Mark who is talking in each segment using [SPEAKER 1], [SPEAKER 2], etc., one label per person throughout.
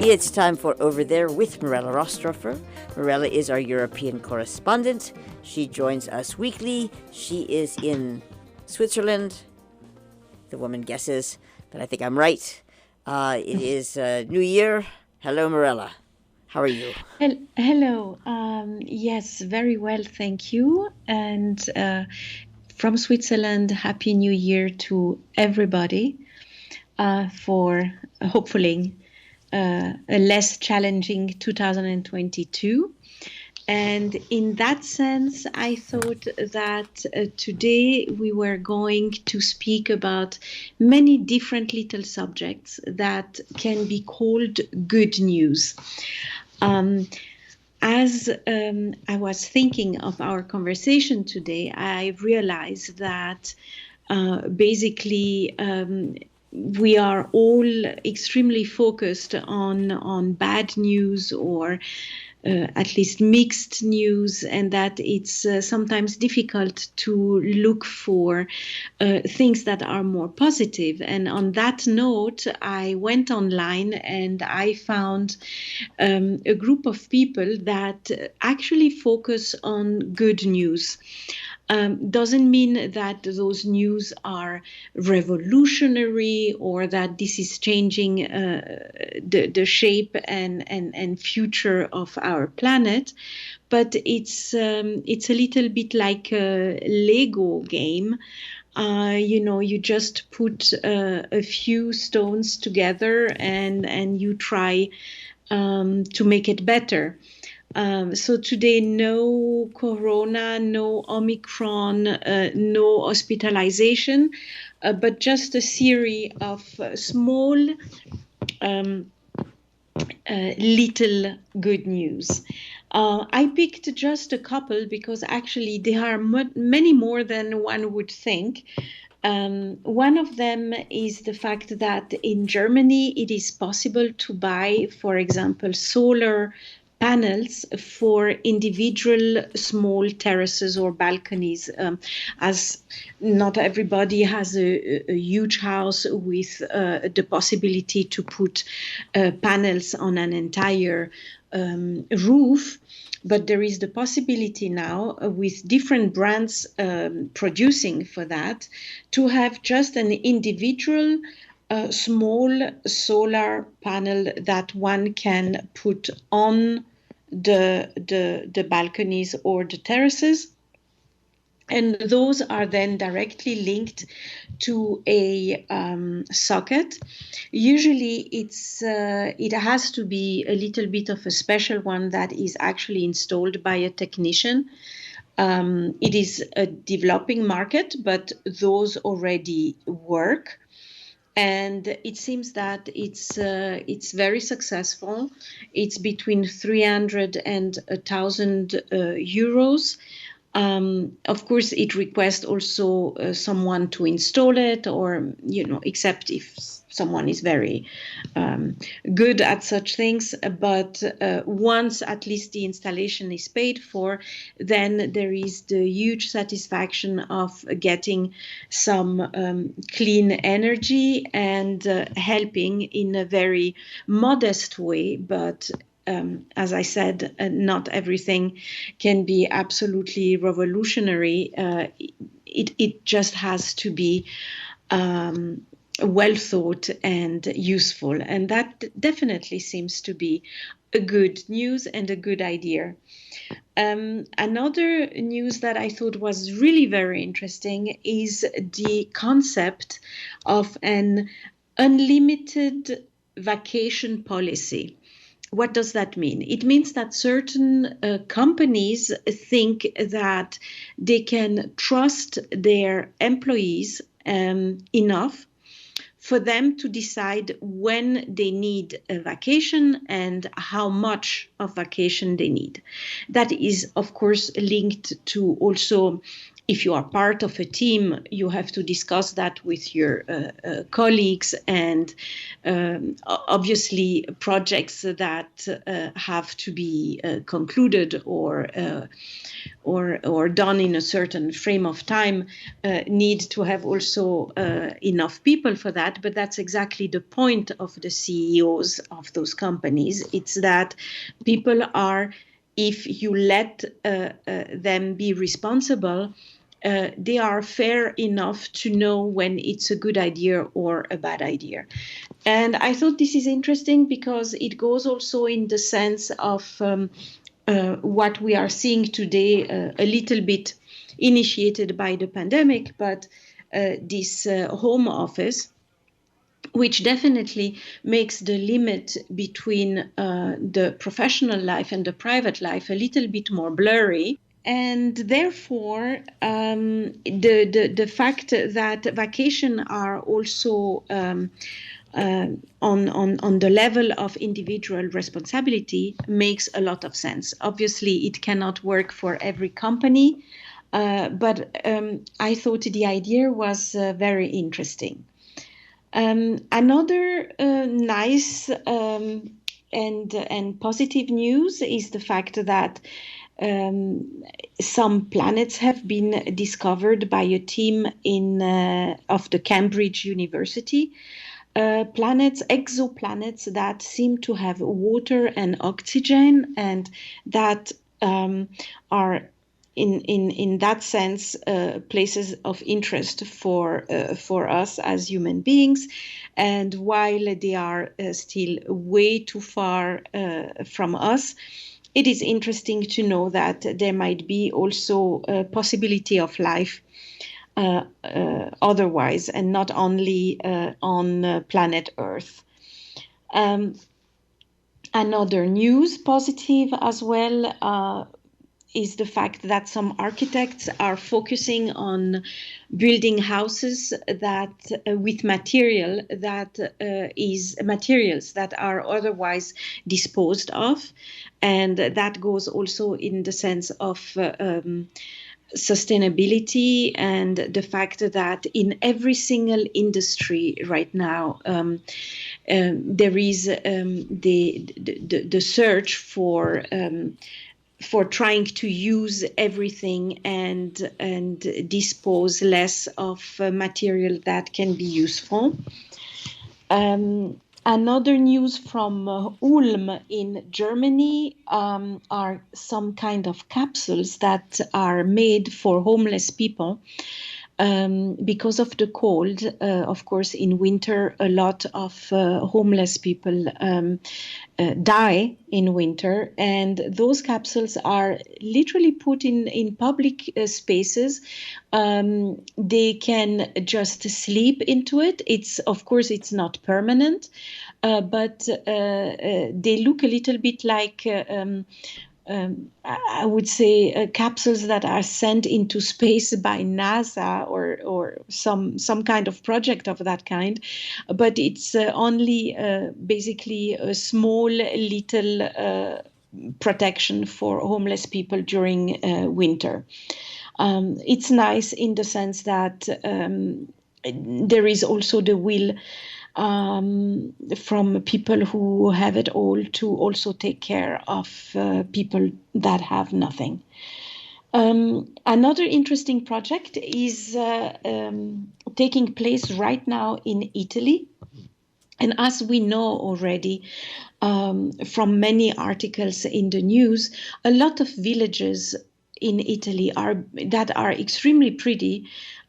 [SPEAKER 1] everybody. It's time for Over There with Mirella Rastorfer. Mirella is our European correspondent. She joins us weekly. She is in Switzerland. The woman guesses, but I think I'm right. It is New Year. Hello, Mirella. How are you?
[SPEAKER 2] Hello. Yes, very well, thank you. And from Switzerland, Happy New Year to everybody for hopefully a less challenging 2022. And in that sense, I thought that today we were going to speak about many different little subjects that can be called good news. As I was thinking of our conversation today, I realized that basically we are all extremely focused on bad news or at least mixed news, and that it's sometimes difficult to look for things that are more positive. And on that note, I went online and I found a group of people that actually focus on good news. Doesn't mean that those news are revolutionary or that this is changing the shape and future of our planet, but it's a little bit like a Lego game. You just put a few stones together and you try to make it better. So today, no corona, no Omicron, no hospitalization, but just a series of small, little good news. I picked just a couple because actually there are many more than one would think. One of them is the fact that in Germany it is possible to buy, for example, solar panels for individual small terraces or balconies, as not everybody has a huge house with the possibility to put panels on an entire roof. But there is the possibility now with different brands producing for that to have just an individual small solar panel that one can put on the balconies or the terraces. And those are then directly linked to a socket. Usually it has to be a little bit of a special one that is actually installed by a technician. It is a developing market, but those already work. And it seems that it's very successful. It's between 300 and 1,000 euros. Of course, it requests also someone to install it, or except if someone is very good at such things. But once at least the installation is paid for, then there is the huge satisfaction of getting some clean energy and helping in a very modest way, but as I said, not everything can be absolutely revolutionary. It just has to be well thought and useful. And that definitely seems to be a good news and a good idea. Another news that I thought was really very interesting is the concept of an unlimited vacation policy. What does that mean? It means that certain companies think that they can trust their employees enough for them to decide when they need a vacation and how much of vacation they need. That is, of course, linked to also if you are part of a team, you have to discuss that with your colleagues, and obviously projects that have to be concluded or done in a certain frame of time need to have also enough people for that. But that's exactly the point of the CEOs of those companies. It's that people are, if you let them be responsible, they are fair enough to know when it's a good idea or a bad idea. And I thought this is interesting because it goes also in the sense of what we are seeing today, a little bit initiated by the pandemic, but this home office, which definitely makes the limit between the professional life and the private life a little bit more blurry. And therefore, the fact that vacation are also on the level of individual responsibility makes a lot of sense. Obviously, it cannot work for every company, but I thought the idea was very interesting. Another nice and positive news is the fact that some planets have been discovered by a team of the Cambridge University. Planets, exoplanets that seem to have water and oxygen, and that are in that sense places of interest for us as human beings. And while they are still way too far from us, it is interesting to know that there might be also a possibility of life otherwise, and not only on planet Earth. Another news, positive as well, is the fact that some architects are focusing on building houses that with materials that are otherwise disposed of, and that goes also in the sense of sustainability, and the fact that in every single industry right now there is the search for trying to use everything and dispose less of material that can be useful. Another news from Ulm in Germany are some kind of capsules that are made for homeless people. Because of the cold, of course, in winter, a lot of homeless people die in winter, and those capsules are literally put in public spaces. They can just sleep into it. Of course, it's not permanent, but they look a little bit like I would say capsules that are sent into space by NASA or some kind of project of that kind, but it's only basically a small little protection for homeless people during winter. It's nice in the sense that there is also the will from people who have it all to also take care of people that have nothing. Another interesting project is taking place right now in Italy. And as we know already from many articles in the news, a lot of villages in Italy that are extremely pretty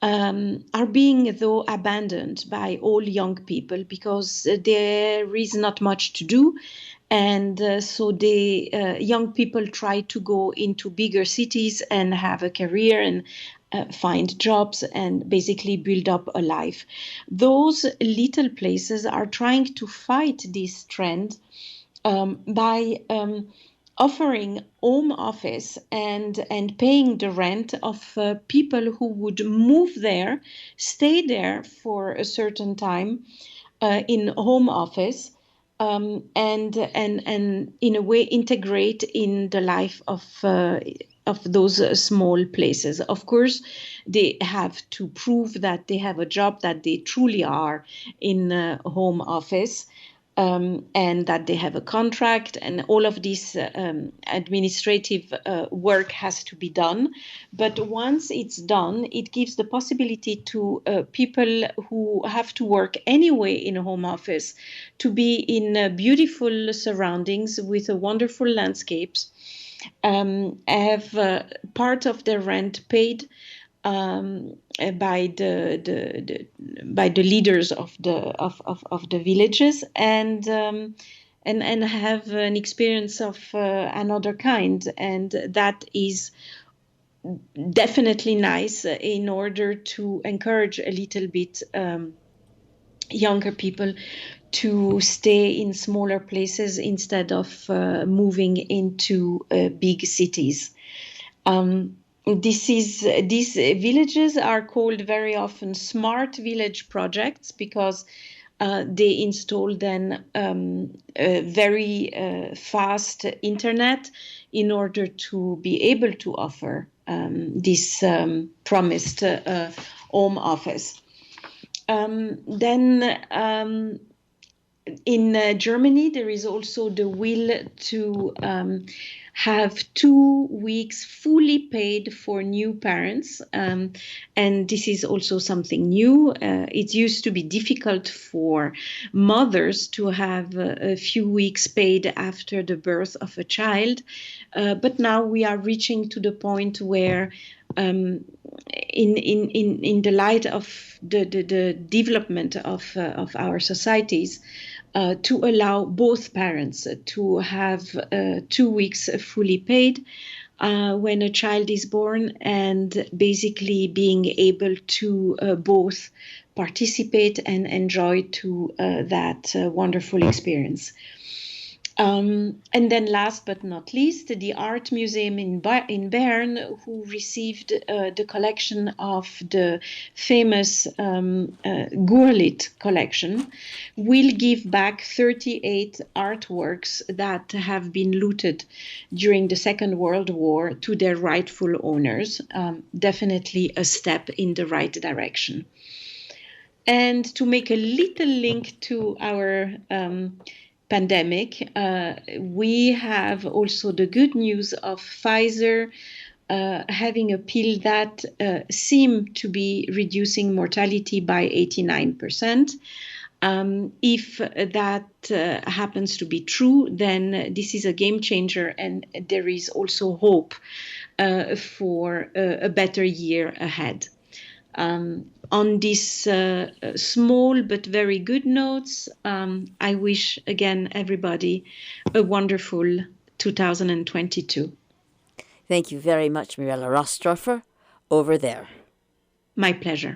[SPEAKER 2] are being, though, abandoned by all young people because there is not much to do. And so the young people try to go into bigger cities and have a career and find jobs and basically build up a life. Those little places are trying to fight this trend by offering home office and paying the rent of people who would move there, stay there for a certain time in home office, and in a way integrate in the life of those small places. Of course, they have to prove that they have a job, that they truly are in a home office, and that they have a contract, and all of this administrative work has to be done. But once it's done, it gives the possibility to people who have to work anyway in a home office to be in beautiful surroundings with wonderful landscapes, have part of their rent paid by the leaders of the villages, and have an experience of another kind, and that is definitely nice in order to encourage a little bit younger people to stay in smaller places instead of moving into big cities. These villages are called very often smart village projects because they install then a very fast internet in order to be able to offer this promised home office. Then in Germany, there is also the will to have 2 weeks fully paid for new parents. And this is also something new. It used to be difficult for mothers to have a few weeks paid after the birth of a child. But now we are reaching to the point where in the light of the development of our societies, to allow both parents to have 2 weeks fully paid when a child is born, and basically being able to both participate and enjoy to that wonderful experience. And then last but not least, the Art Museum in Bern, who received the collection of the famous Gurlitt collection, will give back 38 artworks that have been looted during the Second World War to their rightful owners. Definitely a step in the right direction. And to make a little link to our pandemic, we have also the good news of Pfizer having a pill that seemed to be reducing mortality by 89%. If that happens to be true, then this is a game changer, and there is also hope for a better year ahead. On these small but very good notes, I wish again everybody a wonderful 2022.
[SPEAKER 1] Thank you very much, Mirella Rastorfer, over there.
[SPEAKER 2] My pleasure.